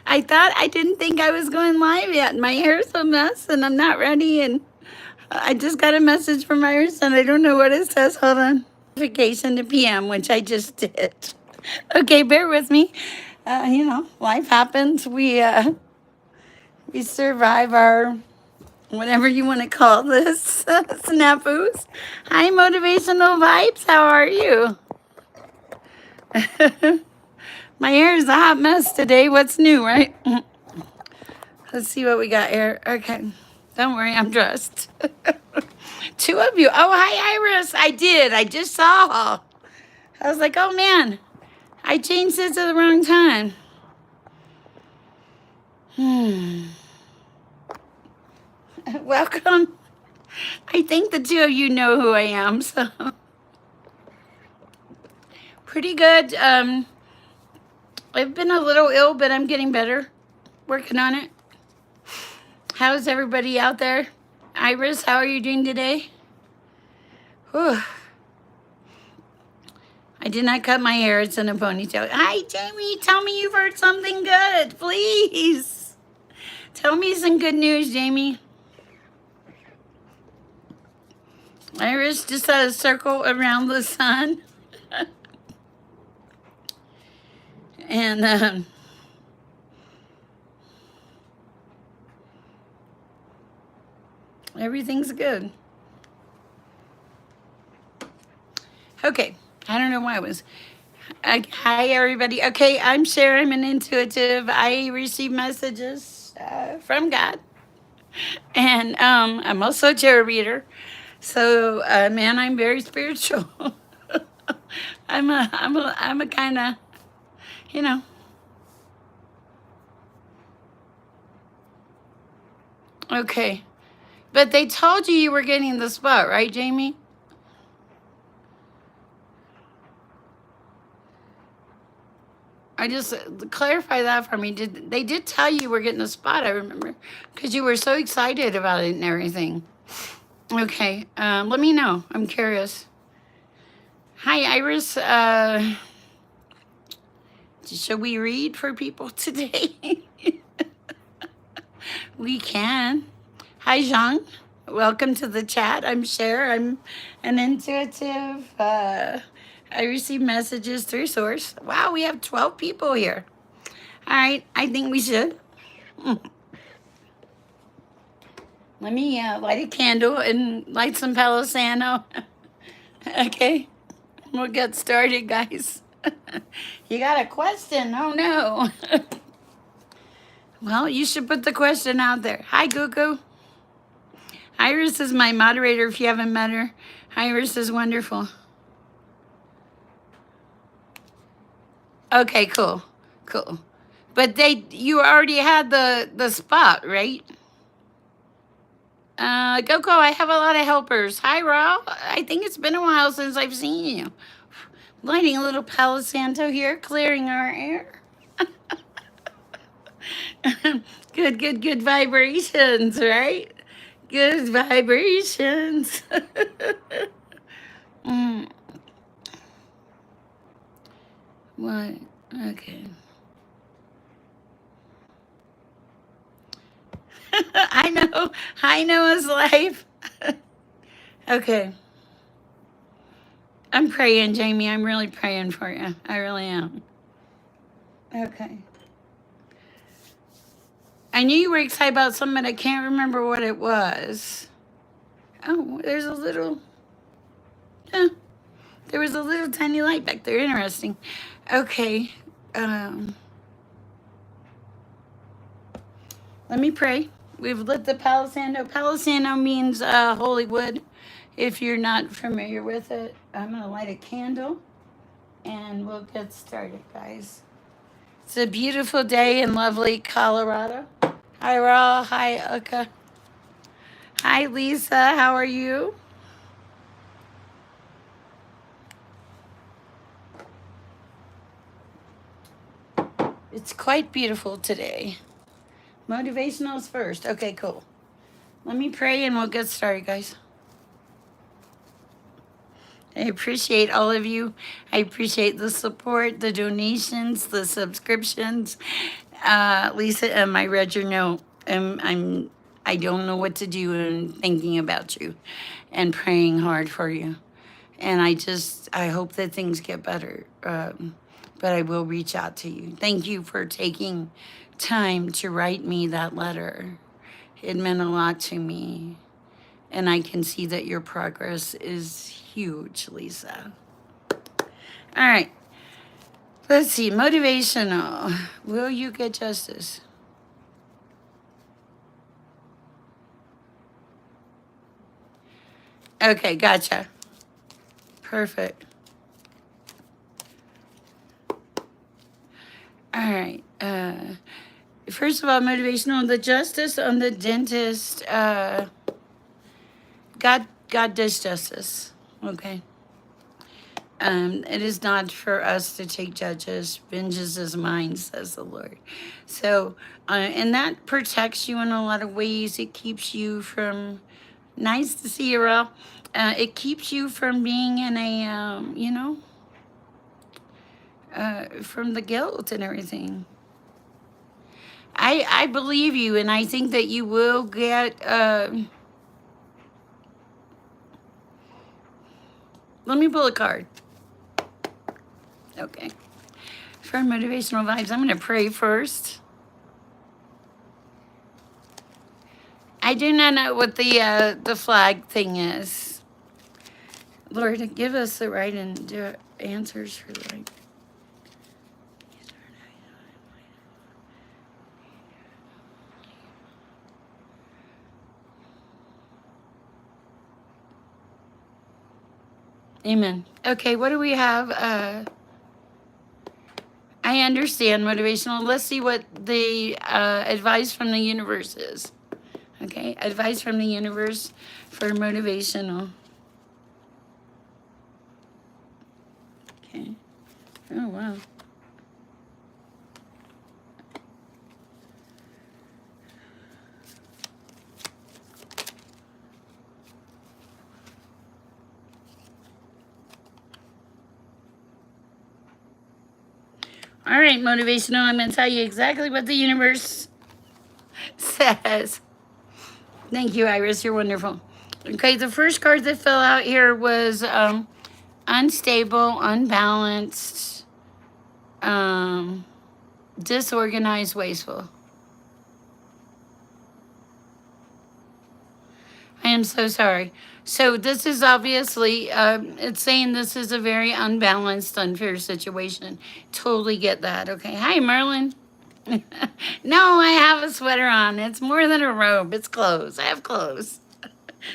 I didn't think I was going live yet. My hair's a mess and I'm not ready. And I just got a message from Iris and I don't know what it says. Hold on. Notification to PM, which I just did. Okay, bear with me. Life happens. We survive our whatever you want to call this snafus. Hi, motivational vibes. How are you? My hair is a hot mess today. What's new, right? Let's see what we got here. Okay. Don't worry, I'm dressed. Two of you. Oh, hi, Iris. I did. I just saw. I was like, oh, man. I changed this at the wrong time. Welcome. I think the two of you know who I am, so. Pretty good. I've been a little ill, but I'm getting better. Working on it. How's everybody out there? Iris, how are you doing today? Whew. I did not cut my hair. It's in a ponytail. Hi, Jamie. Tell me you've heard something good, please. Tell me some good news, Jamie. Iris just had a circle around the sun. And everything's good. Okay. I don't know why it was. Hi, everybody. Okay, I'm Sher. I'm an intuitive. I receive messages from God. And I'm also a tarot reader. So, man, I'm very spiritual. I'm a kind of, you know. Okay. But they told you were getting the spot, right, Jamie? I just clarify that for me. They did tell you were getting a spot, I remember, because you were so excited about it and everything. Okay, let me know. I'm curious. Hi, Iris. Should we read for people today? We can. Hi, Jean. Welcome to the chat. I'm Sher. I'm an intuitive. I receive messages through Source. Wow, we have 12 people here. All right, I think we should. Let me light a candle and light some Palo Santo. Okay, we'll get started, guys. You got a question? Oh, no. Well, you should put the question out there. Hi, Gugu. Iris is my moderator if you haven't met her. Iris is wonderful. Okay, cool. Cool. But you already had the spot, right? Coco, I have a lot of helpers. Hi, Rob. I think it's been a while since I've seen you. Lighting a little Palo Santo here, clearing our air. Good vibrations, right? Good vibrations. What? Okay. I know his life. Okay. I'm praying, Jamie. I'm really praying for you. I really am. Okay. I knew you were excited about something, but I can't remember what it was. Oh, there's a little... there was a little tiny light back there. Interesting. Okay. Let me pray. We've lit the Palo Santo. Palo Santo means holy wood. If you're not familiar with it, I'm going to light a candle and we'll get started, guys. It's a beautiful day in lovely Colorado. Hi, Ra. Hi, Uka. Hi, Lisa. How are you? It's quite beautiful today. Motivationals first. Okay, cool. Let me pray and we'll get started, guys. I appreciate all of you. I appreciate the support, the donations, the subscriptions. Lisa, I read your note. I don't know what to do in thinking about you and praying hard for you. And I hope that things get better. But I will reach out to you. Thank you for taking time to write me that letter. It meant a lot to me. And I can see that your progress is huge, Lisa. All right. Let's see. Motivational. Will you get justice? Okay, gotcha. Perfect. All right. First of all, motivational. The justice on the dentist. God does justice. Okay. It is not for us to take judges. Vengeance is mine, says the Lord. So, and that protects you in a lot of ways. It keeps you from, nice to see you, Earl. It keeps you from being in a, from the guilt and everything. I believe you, and I think that you will get, let me pull a card. Okay. For motivational vibes, I'm going to pray first. I do not know what the flag thing is. Lord, give us the right answers for the right. Amen. Okay, what do we have? I understand motivational. Let's see what the advice from the universe is. Okay, advice from the universe for motivational. Okay. Oh, wow. All right, motivational. I'm going to tell you exactly what the universe says. Thank you, Iris. You're wonderful. Okay, the first card that fell out here was unstable, unbalanced, disorganized, wasteful. I am so sorry. So this is obviously, it's saying this is a very unbalanced, unfair situation. Totally get that. Okay. Hi, Merlin. No, I have a sweater on. It's more than a robe. It's clothes. I have clothes.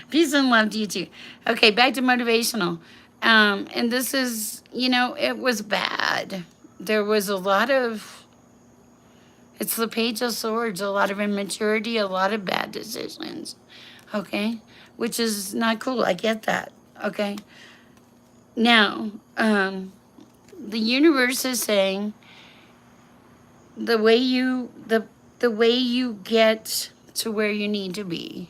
Peace and love to you too. Okay, back to motivational. And this is, it was bad. There was a lot of, it's the Page of Swords, a lot of immaturity, a lot of bad decisions. Okay, which is not cool. I get that. Okay. Now, the universe is saying the way you get to where you need to be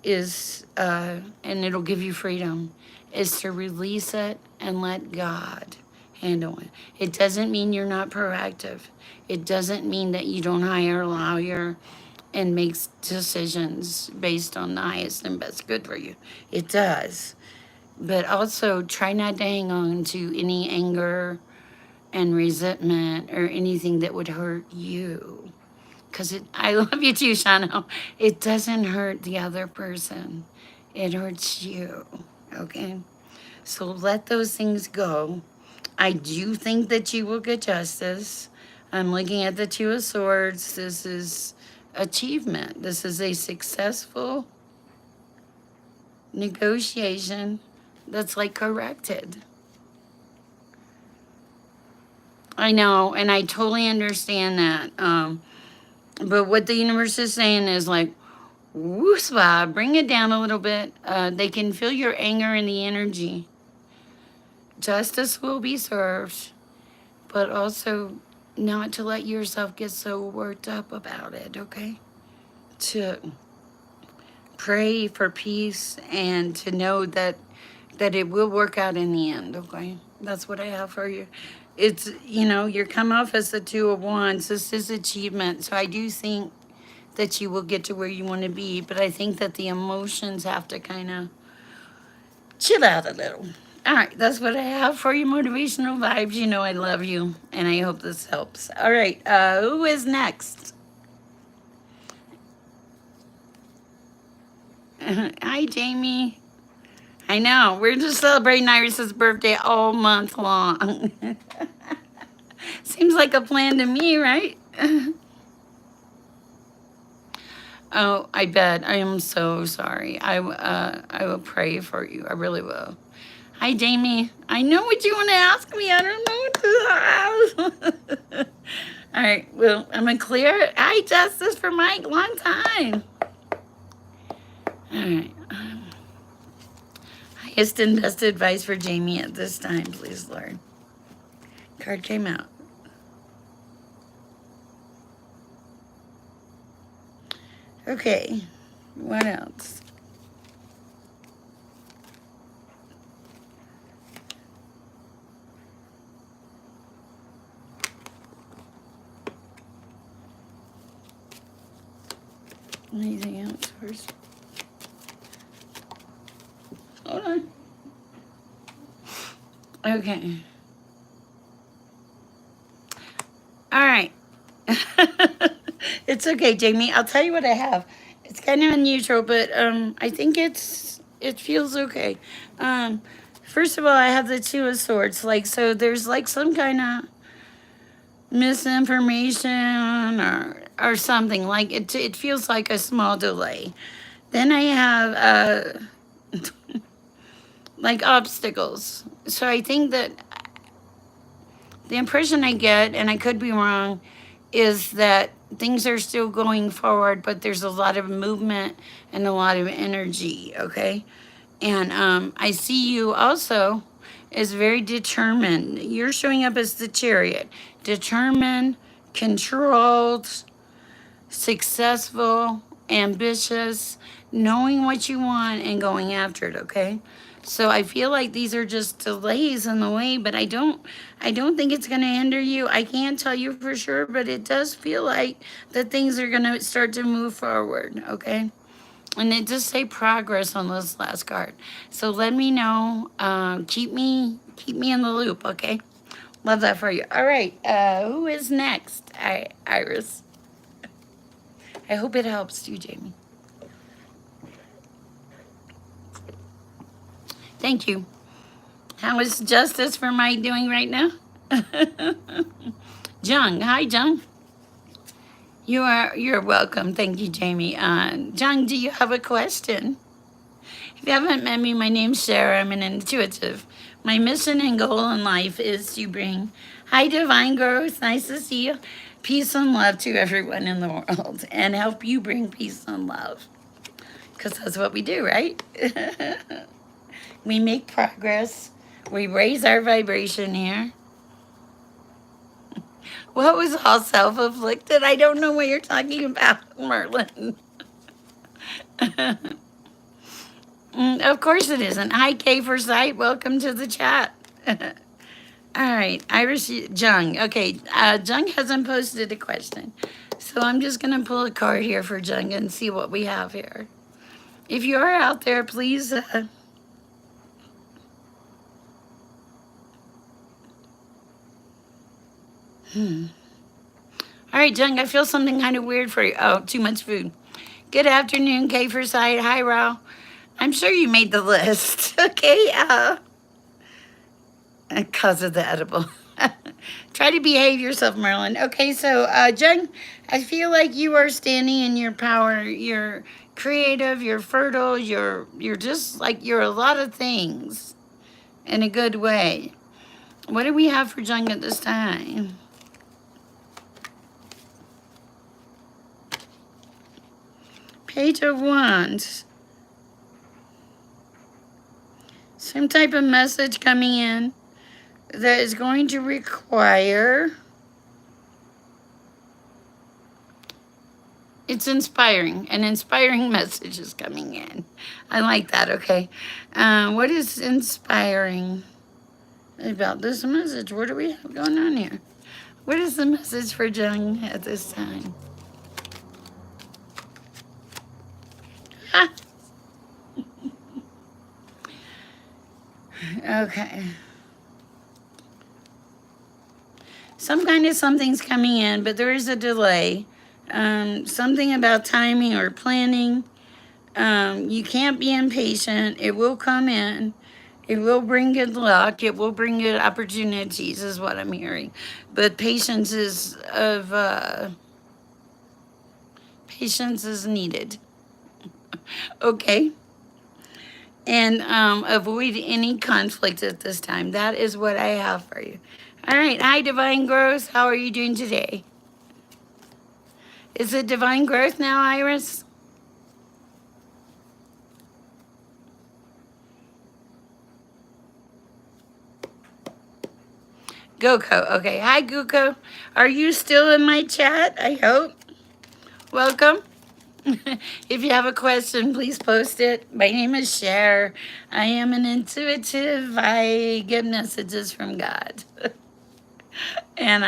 is, and it'll give you freedom, is to release it and let God handle it. It doesn't mean you're not proactive. It doesn't mean that you don't hire a lawyer and makes decisions based on the highest and best good for you. It does. But also try not to hang on to any anger and resentment or anything that would hurt you. Because I love you too, Shano. It doesn't hurt the other person. It hurts you. Okay? So let those things go. I do think that you will get justice. I'm looking at the Two of Swords. This is achievement. This is a successful negotiation that's like corrected. I know, and I totally understand that. But what the universe is saying is like, woospa, bring it down a little bit. They can feel your anger and the energy. Justice will be served, but also not to let yourself get so worked up about it, okay? To pray for peace and to know that that it will work out in the end, okay? That's what I have for you. It's, you're come off as the Two of Wands. This is achievement. So I do think that you will get to where you want to be, but I think that the emotions have to kind of chill out a little. All right, that's what I have for you, motivational vibes. You know I love you, and I hope this helps. All right, who is next? Hi, Jamie. I know, we're just celebrating Iris's birthday all month long. Seems like a plan to me, right? Oh, I bet. I am so sorry. I will pray for you. I really will. Hi, Jamie. I know what you want to ask me. I don't know what to ask. All right. Well, I'm going to clear. Hi, Justice for Mike. Long time. All right. Highest and best advice for Jamie at this time, please, Lord. Card came out. Okay. What else? Anything else first? Hold on. Okay. All right. It's okay, Jamie. I'll tell you what I have. It's kind of unusual, but I think it feels okay. First of all, I have the Two of Swords. So there's some kind of misinformation or something. It feels like a small delay. Then I have obstacles. So I think that the impression I get, and I could be wrong, is that things are still going forward, but there's a lot of movement and a lot of energy, okay? And I see you also as very determined. You're showing up as the Chariot. Determined, controlled, successful, ambitious, knowing what you want and going after it, okay? So I feel like these are just delays in the way, but I don't think it's going to hinder you. I can't tell you for sure, but it does feel like that things are going to start to move forward, okay? And it does say progress on this last card. So let me know. Keep me in the loop, okay? Love that for you. All right. Who is next? Iris. I hope it helps you, Jamie. Thank you. How is Justice for Mike doing right now? Jung. Hi, Jung. You're welcome. Thank you, Jamie. Jung, do you have a question? If you haven't met me, my name's Sher. I'm an intuitive. My mission and goal in life is to bring high divine growth, nice to see you, peace and love to everyone in the world, and help you bring peace and love. Because that's what we do, right? We make progress. We raise our vibration here. What was all self-afflicted? I don't know what you're talking about, Merlin. Of course it isn't. Hi, Kay for Sight. Welcome to the chat. All right, Iris Jung. Okay, Jung hasn't posted a question. So I'm just going to pull a card here for Jung and see what we have here. If you are out there, please... All right, Jung, I feel something kind of weird for you. Oh, too much food. Good afternoon, Kay for Sight. Hi, Rao. I'm sure you made the list. Okay, because of the edible. Try to behave yourself, Merlin. Okay, so, Jung, I feel like you are standing in your power. You're creative, you're fertile, you're just like, you're a lot of things in a good way. What do we have for Jung at this time? Page of Wands. Some type of message coming in that is going to require It's inspiring. An inspiring message is coming in. I like that, okay. What is inspiring about this message? What do we have going on here? What is the message for Jung at this time? Ah, okay. Some kind of something's coming in, but there is a delay. Something about timing or planning. You can't be impatient. It will come in. It will bring good luck. It will bring good opportunities, is what I'm hearing. But patience is needed. Okay. And avoid any conflict at this time. That is what I have for you. All right. Hi, Divine Growth. How are you doing today? Is it Divine Growth now, Iris? Goko. Okay. Hi, Goko. Are you still in my chat? I hope. Welcome. If you have a question, please post it. My name is Sher. I am an intuitive. I get messages from God. And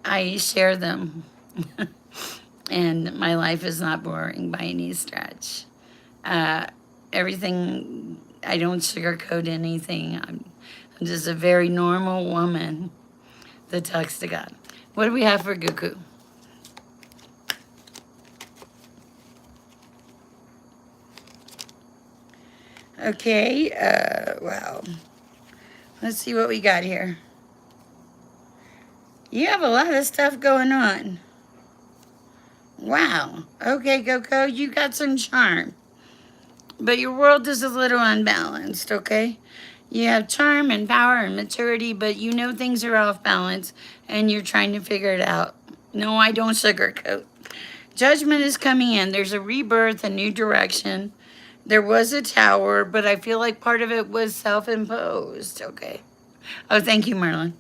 I share them. And my life is not boring by any stretch. Everything, I don't sugarcoat anything. I'm just a very normal woman that talks to God. What do we have for Guku? Okay, wow. Let's see what we got here. You have a lot of stuff going on. Wow. Okay, Coco, you got some charm. But your world is a little unbalanced, okay? You have charm and power and maturity, but you know things are off balance and you're trying to figure it out. No, I don't sugarcoat. Judgment is coming in. There's a rebirth, a new direction. There was a tower, but I feel like part of it was self-imposed, okay? Oh, thank you, Merlin.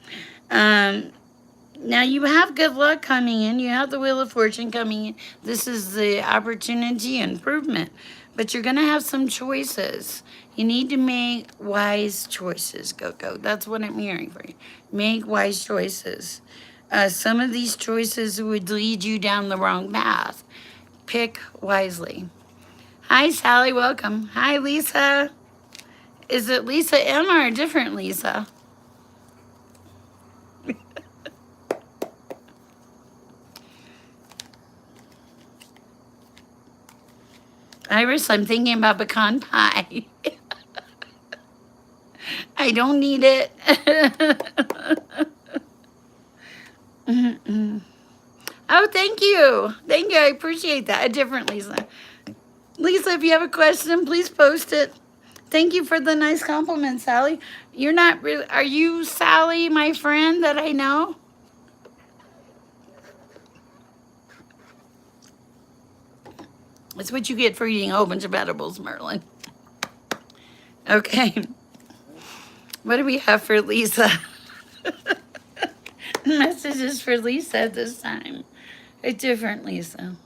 Now you have good luck coming in. You have the Wheel of Fortune coming in. This is the opportunity improvement. But you're going to have some choices. You need to make wise choices, Coco. That's what I'm hearing for you. Make wise choices. Some of these choices would lead you down the wrong path. Pick wisely. Hi, Sally. Welcome. Hi, Lisa. Is it Lisa M or a different Lisa? Iris, I'm thinking about pecan pie. I don't need it. Oh, thank you. Thank you. I appreciate that. A different Lisa. Lisa, if you have a question, please post it. Thank you for the nice compliment, Sally. You're not really, are you Sally, my friend that I know? That's what you get for eating a whole bunch of edibles, Merlin. Okay. What do we have for Lisa? Messages for Lisa this time. A different Lisa.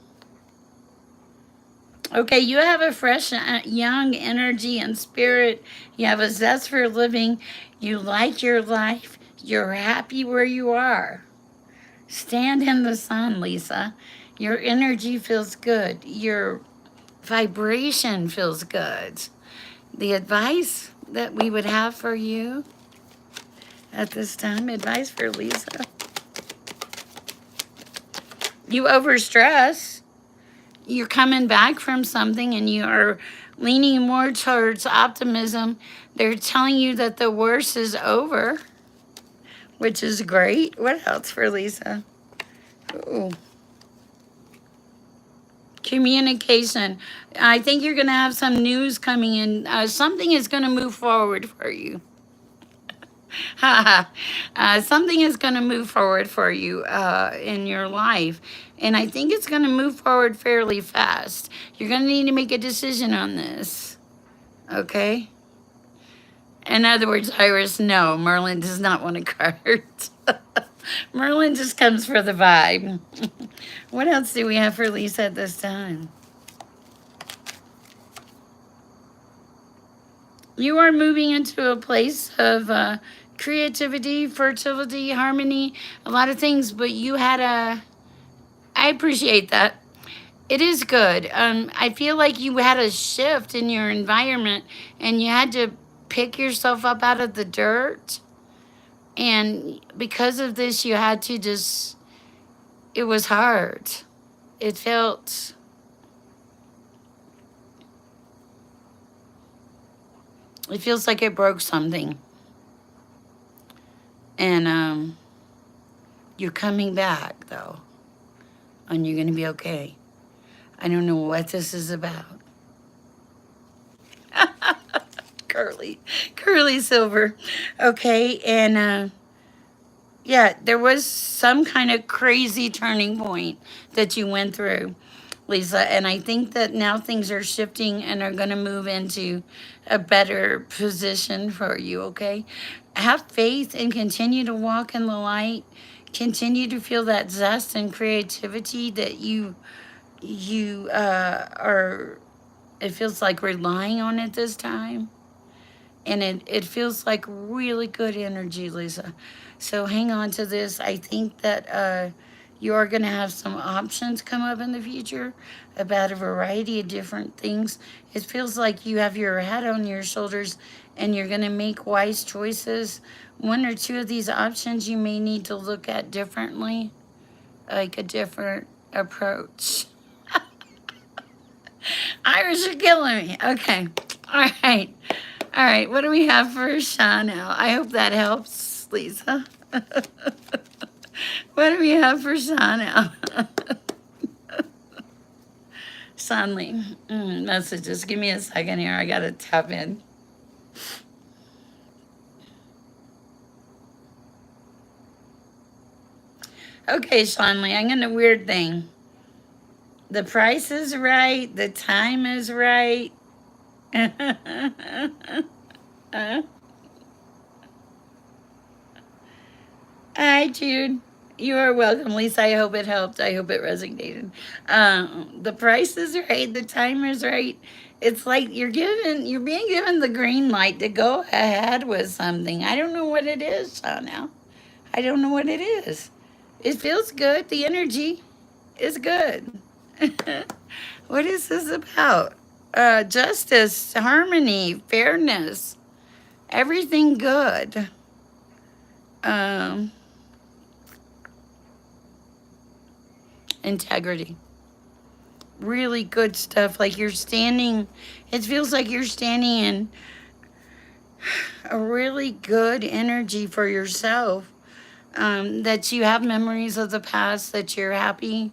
Okay, you have a fresh, young energy and spirit. You have a zest for living. You like your life. You're happy where you are. Stand in the sun, Lisa. Your energy feels good. Your vibration feels good. The advice that we would have for you at this time, advice for Lisa. You overstress. You're coming back from something and you are leaning more towards optimism. They're telling you that the worst is over, which is great. What else for Lisa? Ooh. Communication. I think you're going to have some news coming in. Something is going to move forward for you. Something is going to move forward for you in your life. And I think it's going to move forward fairly fast. You're going to need to make a decision on this. Okay? In other words, Iris, no, Merlin does not want a card. Merlin just comes for the vibe. What else do we have for Lisa at this time? You are moving into a place of creativity, fertility, harmony, a lot of things, but you had I appreciate that. It is good. I feel like you had a shift in your environment and you had to pick yourself up out of the dirt. And because of this, you had to just, it was hard. It felt, it feels like it broke something. And you're coming back, though, and you're going to be okay. I don't know what this is about. Curly silver. Okay, and yeah, there was some kind of crazy turning point that you went through, Lisa, and I think that now things are shifting and are going to move into a better position for you, okay? Have faith and continue to walk in the light. Continue to feel that zest and creativity that you are, it feels like relying on it this time. And it feels like really good energy, Lisa. So hang on to this. I think that you are going to have some options come up in the future about a variety of different things. It feels like you have your head on your shoulders and you're going to make wise choices. One or two of these options you may need to look at differently, like a different approach. Irish are killing me. Okay. All right. All right. What do we have for Chanel? I hope that helps, Lisa. What do we have for Chanel? Suddenly, messages. Give me a second here. I got to tap in. Okay, Shanley, I'm going to weird thing. The price is right. The time is right. Hi, Jude. You are welcome, Lisa. I hope it helped. I hope it resonated. The price is right. The time is right. It's like you're being given the green light to go ahead with something. I don't know what it is, Chanel. I don't know what it is. It feels good. The energy is good. What is this about? Justice, harmony, fairness, everything good. Integrity. Really good stuff. Like you're standing, it feels like you're standing in a really good energy for yourself. That you have memories of the past, that you're happy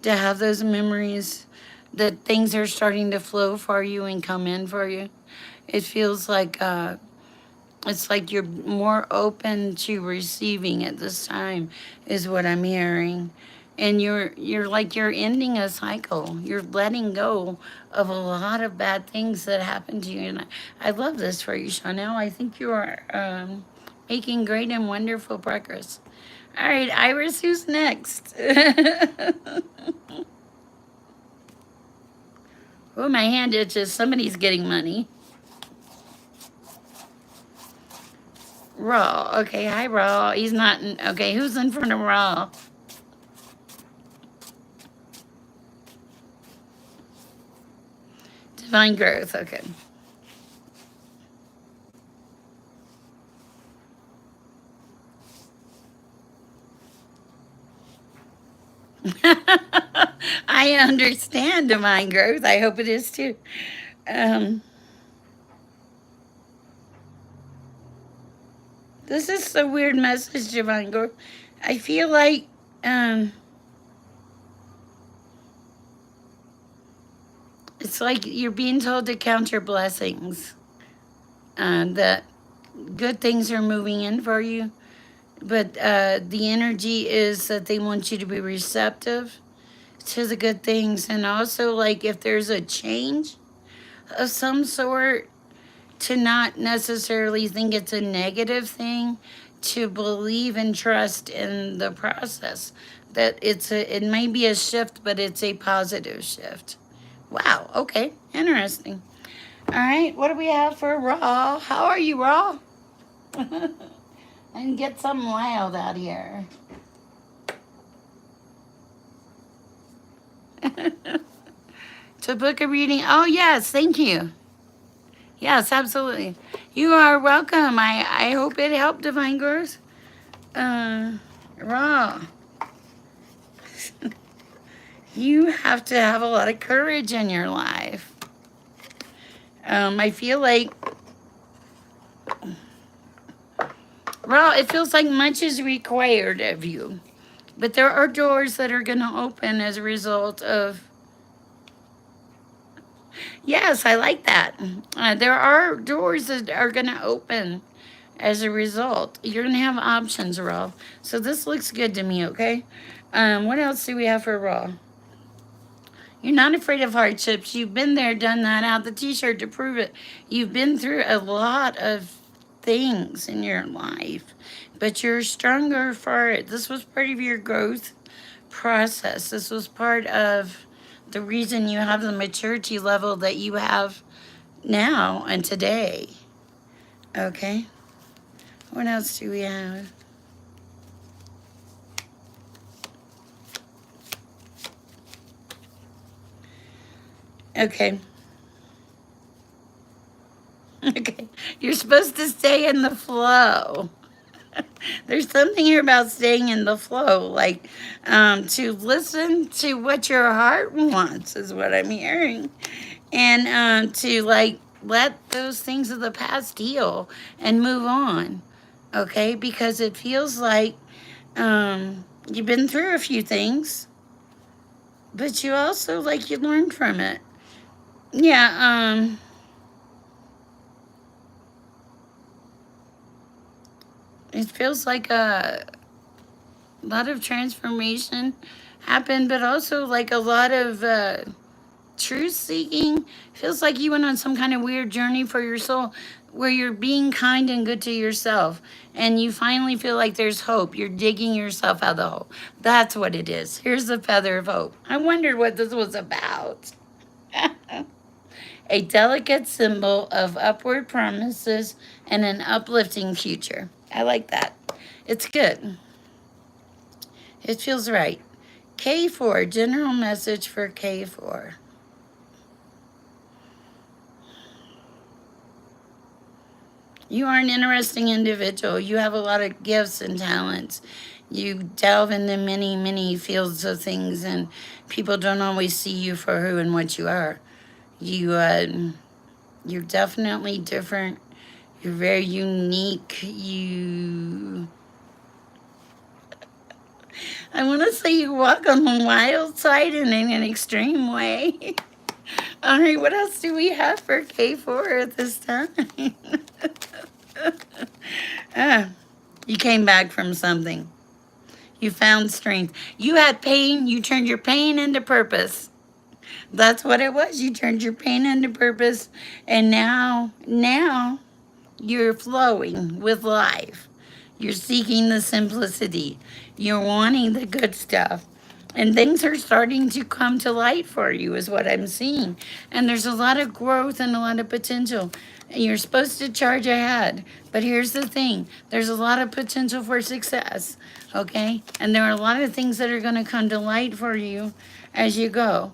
to have those memories, that things are starting to flow for you and come in for you. It feels like it's like you're more open to receiving at this time, is what I'm hearing. And you're like you're ending a cycle. You're letting go of a lot of bad things that happened to you. And I love this for you, Chanel. I think you are making great and wonderful progress. All right, Iris, who's next? Oh, my hand itches. Somebody's getting money. Raw. Okay, hi, Raw. He's not in. Okay, who's in front of Raw? Divine growth. Okay. I understand divine growth. I hope it is too. This is a weird message, divine growth. I feel like it's like you're being told to count your blessings. That good things are moving in for you. But the energy is that they want you to be receptive to the good things. And also, like, if there's a change of some sort, to not necessarily think it's a negative thing, to believe and trust in the process. That it may be a shift, but it's a positive shift. Wow, okay, interesting. All right, what do we have for Raw? How are you, Raw? And get something wild out here. To book a reading. Oh, yes, thank you. Yes, absolutely. You are welcome. I hope it helped, Divine Growth. Raw. You have to have a lot of courage in your life. I feel like, Raw, it feels like much is required of you. But there are doors that are going to open as a result of. Yes, I like that. There are doors that are going to open as a result. You're going to have options, Raw. So this looks good to me, okay? What else do we have for Raw? You're not afraid of hardships. You've been there, done that, out the t-shirt to prove it. You've been through a lot of things in your life, but you're stronger for it. This was part of your growth process. This was part of the reason you have the maturity level that you have now and today. Okay? What else do we have? Okay. Okay. You're supposed to stay in the flow. There's something here about staying in the flow, like to listen to what your heart wants is what I'm hearing. And to like let those things of the past heal and move on. Okay? Because it feels like you've been through a few things, but you also like you learned from it. Yeah, it feels like a lot of transformation happened, but also like a lot of truth seeking. Feels like you went on some kind of weird journey for your soul where you're being kind and good to yourself, and you finally feel like there's hope. You're digging yourself out of the hole. That's what it is. Here's the feather of hope. I wondered what this was about. A delicate symbol of upward promises and an uplifting future. I like that. It's good. It feels right. K4, general message for K4. You are an interesting individual. You have a lot of gifts and talents. You delve into many, many fields of things, and people don't always see you for who and what you are. You're definitely different. You're very unique. I want to say you walk on the wild side and in an extreme way. All right, what else do we have for K4 at this time? You came back from something. You found strength. You had pain. You turned your pain into purpose. That's what it was. You turned your pain into purpose. And now you're flowing with life. You're seeking the simplicity. You're wanting the good stuff. And things are starting to come to light for you is what I'm seeing. And there's a lot of growth and a lot of potential. And you're supposed to charge ahead. But here's the thing. There's a lot of potential for success. Okay? And there are a lot of things that are going to come to light for you as you go.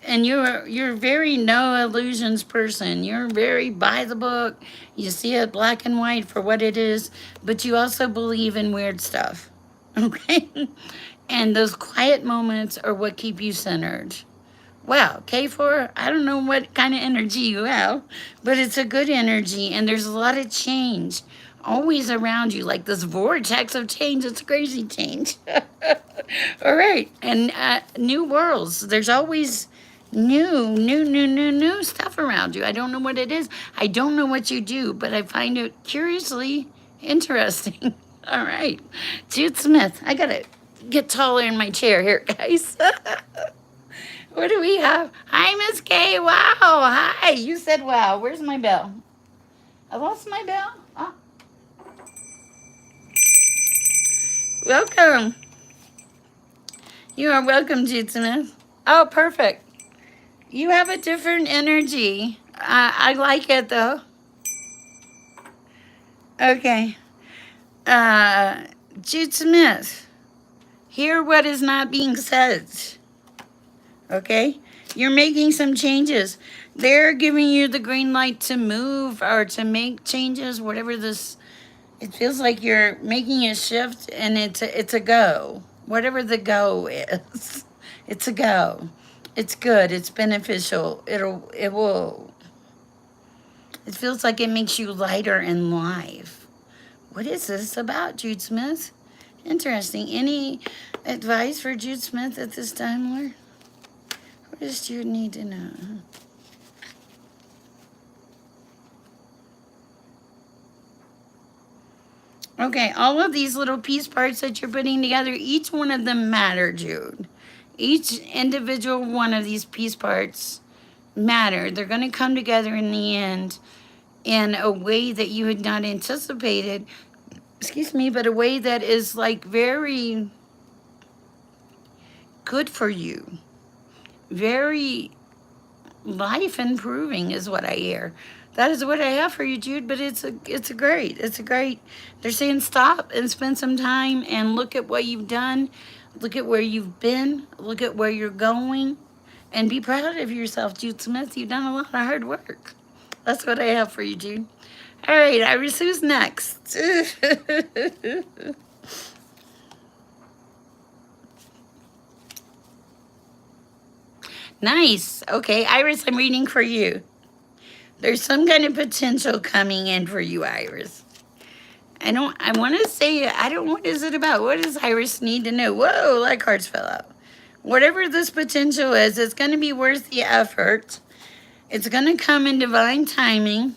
And you're very no illusions person. You're very by the book. You see it black and white for what it is, but you also believe in weird stuff. Okay? And those quiet moments are what keep you centered. Wow, K4, I don't know what kind of energy you have, but it's a good energy, and there's a lot of change always around you, like this vortex of change. It's crazy change. All right, and new worlds. There's always new stuff around you. I don't know what it is. I don't know what you do, but I find it curiously interesting. All right, Jude Smith. I gotta get taller in my chair here, guys. What do we have? Hi, Miss K. Wow. Hi. You said wow. Where's my bell? I lost my bell. Oh. Welcome. You are welcome, Jude Smith. Oh, perfect. You have a different energy. I like it, though. Okay. Jude Smith, hear what is not being said. Okay? You're making some changes. They're giving you the green light to move or to make changes, whatever this. It feels like you're making a shift, and it's a go. Whatever the go is, it's a go. It's good. It's beneficial. It will. It feels like it makes you lighter in life. What is this about, Jude Smith? Interesting. Any advice for Jude Smith at this time, Lord? What does Jude need to know? Okay, all of these little piece parts that you're putting together, each one of them matter, Jude. Each individual one of these piece parts matter. They're going to come together in the end in a way that you had not anticipated. Excuse me, but a way that is like very good for you. Very life improving is what I hear. That is what I have for you, Jude, but it's a great. They're saying stop and spend some time and look at what you've done. Look at where you've been. Look at where you're going. And be proud of yourself, Jude Smith. You've done a lot of hard work. That's what I have for you, Jude. All right, Iris, who's next? Nice. Okay, Iris, I'm reading for you. There's some kind of potential coming in for you, Iris. I want to say, what is it about? What does Iris need to know? Whoa, that cards fell out. Whatever this potential is, it's going to be worth the effort. It's going to come in divine timing.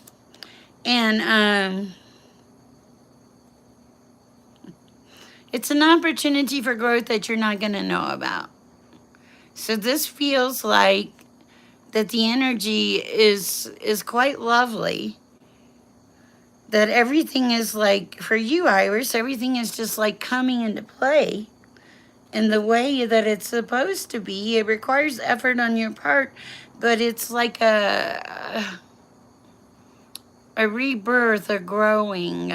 And it's an opportunity for growth that you're not going to know about. So this feels like that the energy is quite lovely. That everything is like, for you, Iris, everything is just like coming into play in the way that it's supposed to be. It requires effort on your part, but it's like a rebirth, a growing,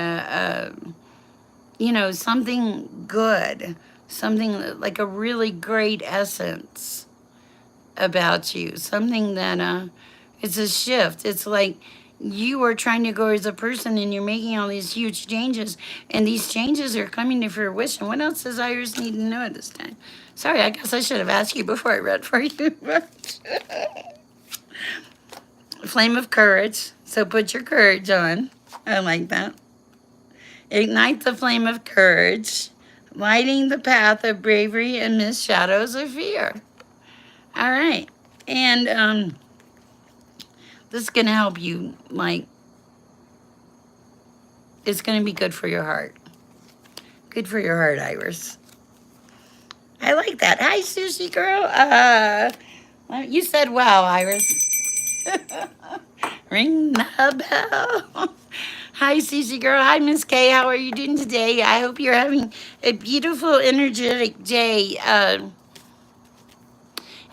something good, something like a really great essence about you, something that it's a shift. It's like you are trying to grow as a person and you're making all these huge changes, and these changes are coming to fruition. What else does Iris need to know at this time? Sorry, I guess I should have asked you before I read for you. Flame of courage. So put your courage on. I like that. Ignite the flame of courage, lighting the path of bravery amidst shadows of fear. All right. And this is going to help you, like, it's going to be good for your heart. Good for your heart, Iris. I like that. Hi, Sushi Girl. You said wow, Iris. Ring the bell. Hi, Sushi Girl. Hi, Miss K. How are you doing today? I hope you're having a beautiful, energetic day.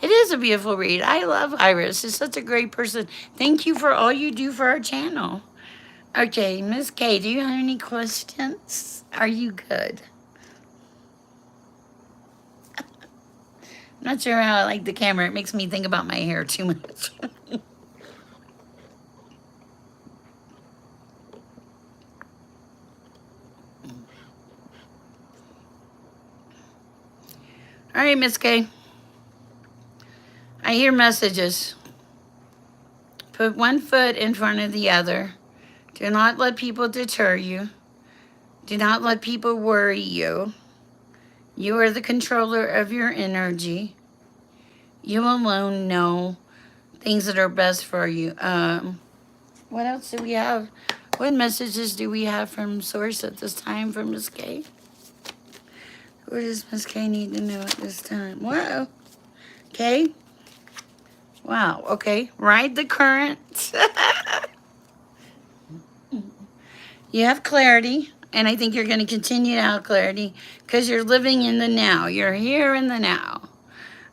It is a beautiful read. I love Iris. She's such a great person. Thank you for all you do for our channel. Okay, Miss K, do you have any questions? Are you good? I'm not sure how I like the camera. It makes me think about my hair too much. All right, Miss K. I hear messages. Put one foot in front of the other. Do not let people deter you. Do not let people worry you. You are the controller of your energy. You alone know things that are best for you. What else do we have? What messages do we have from Source at this time from Miss K? What does Miss K need to know at this time? Wow. Okay. Wow. Okay. Ride the current. You have clarity. And I think you're going to continue to have clarity because you're living in the now. You're here in the now.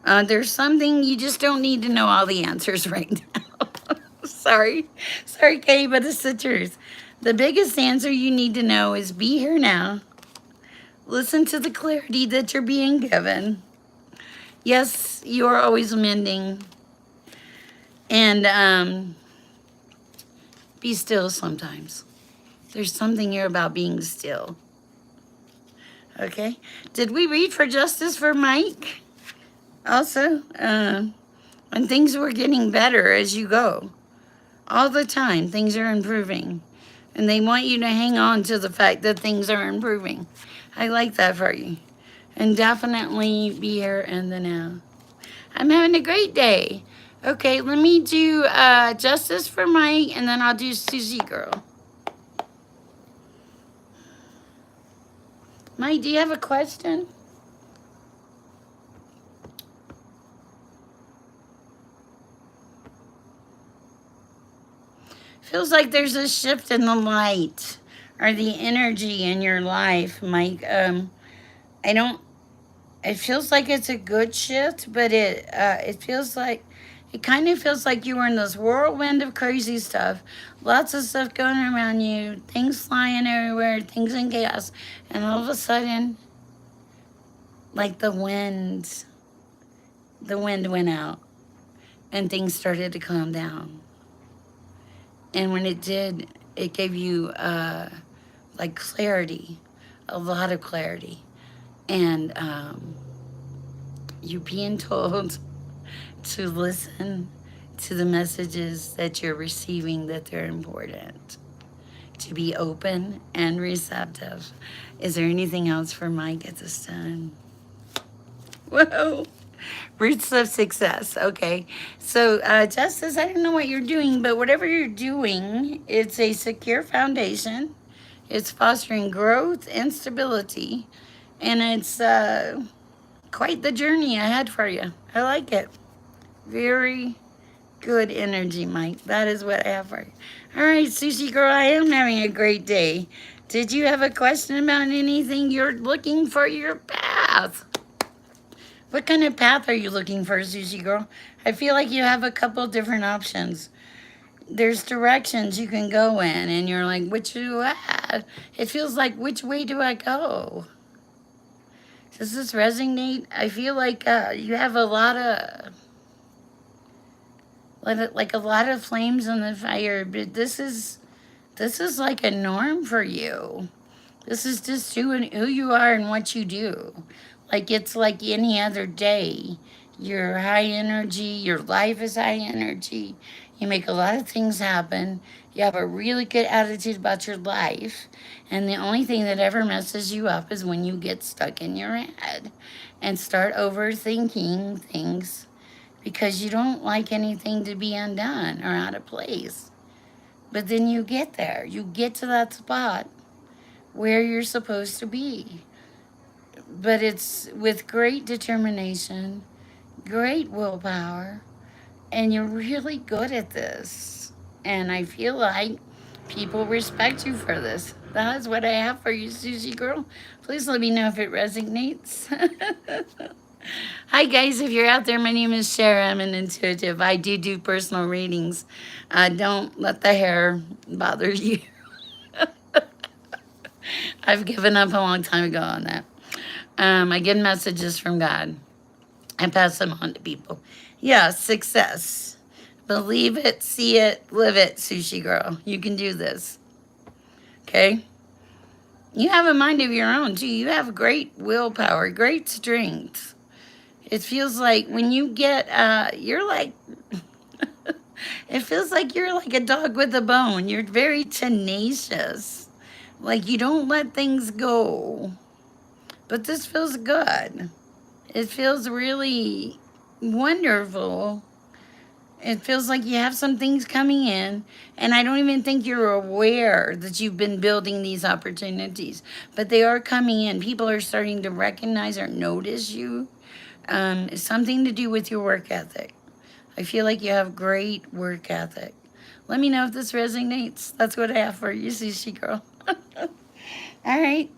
There's something you just don't need to know all the answers right now. Sorry. Sorry, Katie, but it's the truth. The biggest answer you need to know is be here now. Listen to the clarity that you're being given. Yes, you are always mending. And be still sometimes. There's something here about being still. Okay. Did we read for justice for Mike? Also, and things were getting better as you go. All the time, things are improving. And they want you to hang on to the fact that things are improving. I like that for you. And definitely be here in the now. I'm having a great day. Okay, let me do justice for Mike, and then I'll do Susie Girl. Mike, do you have a question? Feels like there's a shift in the light or the energy in your life, Mike. I don't. It feels like it's a good shift, but it feels like it kind of feels like you were in this whirlwind of crazy stuff, lots of stuff going around you, things flying everywhere, things in chaos, and all of a sudden, like the wind went out, and things started to calm down. And when it did, it gave you like clarity, a lot of clarity. And you're being told to listen to the messages that you're receiving, that they're important. To be open and receptive. Is there anything else for Mike at this time? Whoa. Roots of success. Okay. So, Justice, I don't know what you're doing, but whatever you're doing, it's a secure foundation. It's fostering growth and stability. And it's quite the journey ahead for you. I like it. Very good energy, Mike. That is what I have for you. All right, Sushi Girl, I am having a great day. Did you have a question about anything? You're looking for your path. What kind of path are you looking for, Sushi Girl? I feel like you have a couple different options. There's directions you can go in, and you're like, which do I have? It feels like, which way do I go? Does this resonate? I feel like you have a lot of, like a lot of flames in the fire, but this is like a norm for you. This is just who you are and what you do. Like it's like any other day. You're high energy. Your life is high energy. You make a lot of things happen. You have a really good attitude about your life. And the only thing that ever messes you up is when you get stuck in your head and start overthinking things because you don't like anything to be undone or out of place. But then you get there. You get to that spot where you're supposed to be. But it's with great determination, great willpower, and you're really good at this. And I feel like people respect you for this. That is what I have for you, Susie Girl. Please let me know if it resonates. Hi, guys. If you're out there, my name is Sher. I'm an intuitive. I do personal readings. Don't let the hair bother you. I've given up a long time ago on that. I get messages from God. I pass them on to people. Yeah, success. Believe it, see it, live it, Sushi Girl. You can do this. Okay? You have a mind of your own, too. You have great willpower, great strength. It feels like when you get, you're like, it feels like you're like a dog with a bone. You're very tenacious. Like you don't let things go. But this feels good. It feels really wonderful. It feels like you have some things coming in, and I don't even think you're aware that you've been building these opportunities, but they are coming in. People are starting to recognize or notice you. It's something to do with your work ethic. I feel like you have great work ethic. Let me know if this resonates. That's what I have for you, Sushi Girl. All right.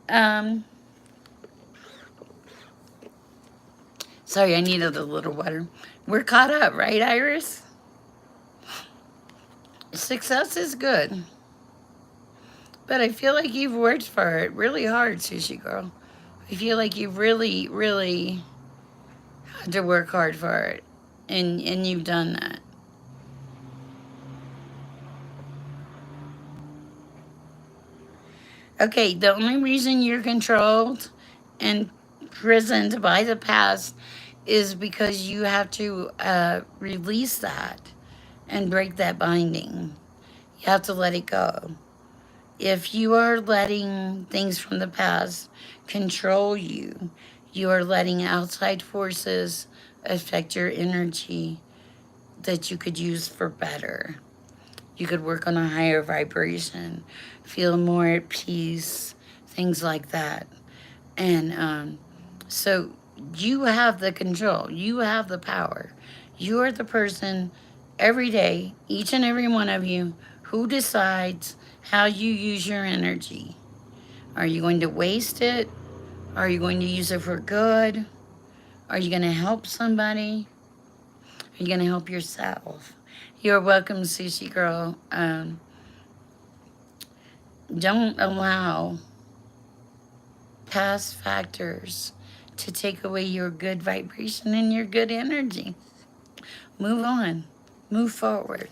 Sorry, I needed a little water. We're caught up, right, Iris? Success is good. But I feel like you've worked for it really hard, Sushi Girl. I feel like you've really, really had to work hard for it. And you've done that. Okay, the only reason you're controlled and prisoned by the past is because you have to release that and break that binding. You have to let it go. If you are letting things from the past control you, you are letting outside forces affect your energy that you could use for better. You could work on a higher vibration, feel more at peace, things like that. And so you have the control, you have the power. You are the person every day, each and every one of you, who decides how you use your energy. Are you going to waste it? Are you going to use it for good? Are you going to help somebody? Are you going to help yourself? You're welcome, Sushi Girl. Don't allow past factors to take away your good vibration and your good energy. Move on. Move forward.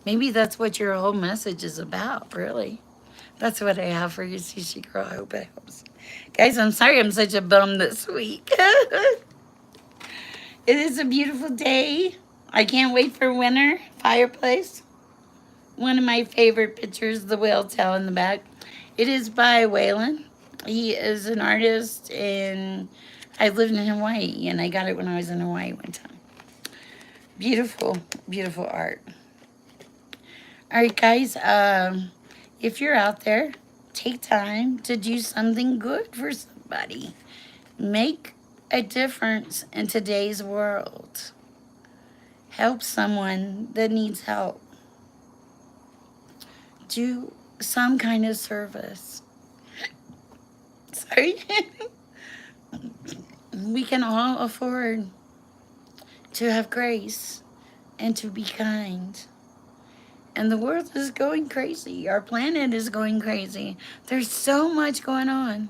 Maybe that's what your whole message is about, really. That's what I have for you, Sushi Girl. I hope it helps. Guys, I'm sorry I'm such a bum this week. It is a beautiful day. I can't wait for winter. Fireplace. One of my favorite pictures, the whale tail in the back. It is by Waylon. He is an artist, and I lived in Hawaii, and I got it when I was in Hawaii one time. Beautiful, beautiful art. All right, guys, if you're out there, take time to do something good for somebody. Make a difference in today's world. Help someone that needs help. Do some kind of service. Sorry. We can all afford to have grace and to be kind. And the world is going crazy. Our planet is going crazy. There's so much going on.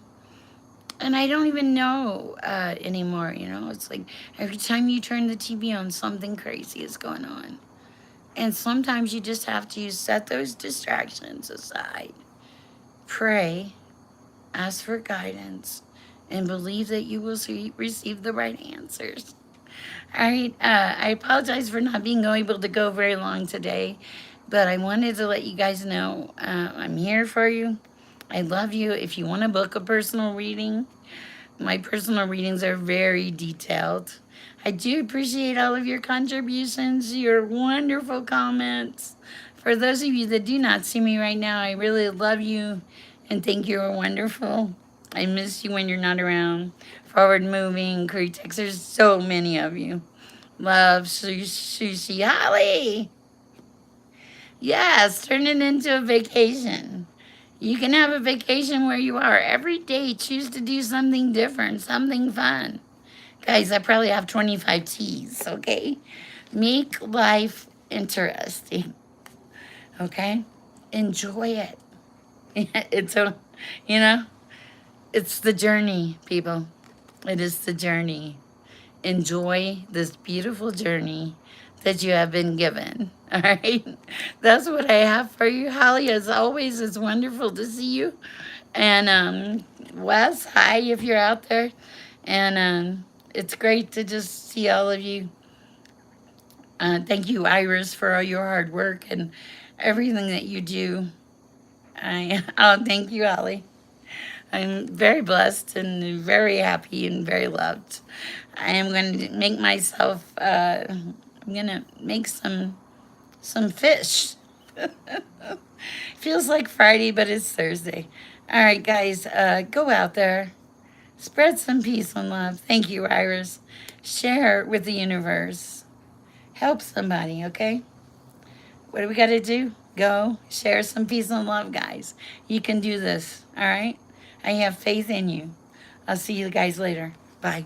And I don't even know anymore, you know? It's like every time you turn the TV on, something crazy is going on. And sometimes you just have to set those distractions aside. Pray, ask for guidance, and believe that you will receive the right answers. All right, I apologize for not being able to go very long today, but I wanted to let you guys know I'm here for you. I love you. If you want to book a personal reading, my personal readings are very detailed. I do appreciate all of your contributions, your wonderful comments. For those of you that do not see me right now, I really love you and think you're wonderful. I miss you when you're not around. Forward moving, Cretex, there's so many of you. Love, Sushi Holly. Yes, turn it into a vacation. You can have a vacation where you are. Every day, choose to do something different, something fun. Guys, I probably have 25 T's, okay? Make life interesting, okay? Enjoy it. It's a, you know, it's the journey, people. It is the journey. Enjoy this beautiful journey that you have been given. All right. That's what I have for you, Holly. As always, it's wonderful to see you. And Wes, hi if you're out there. And it's great to just see all of you. Thank you, Iris, for all your hard work and everything that you do. Oh, thank you, Holly. I'm very blessed and very happy and very loved. I am going to make myself, I'm going to make some fish. Feels like Friday, but it's Thursday. All right, guys, go out there. Spread some peace and love. Thank you, Iris. Share with the universe. Help somebody, okay? What do we got to do? Go share some peace and love, guys. You can do this, all right? I have faith in you. I'll see you guys later. Bye.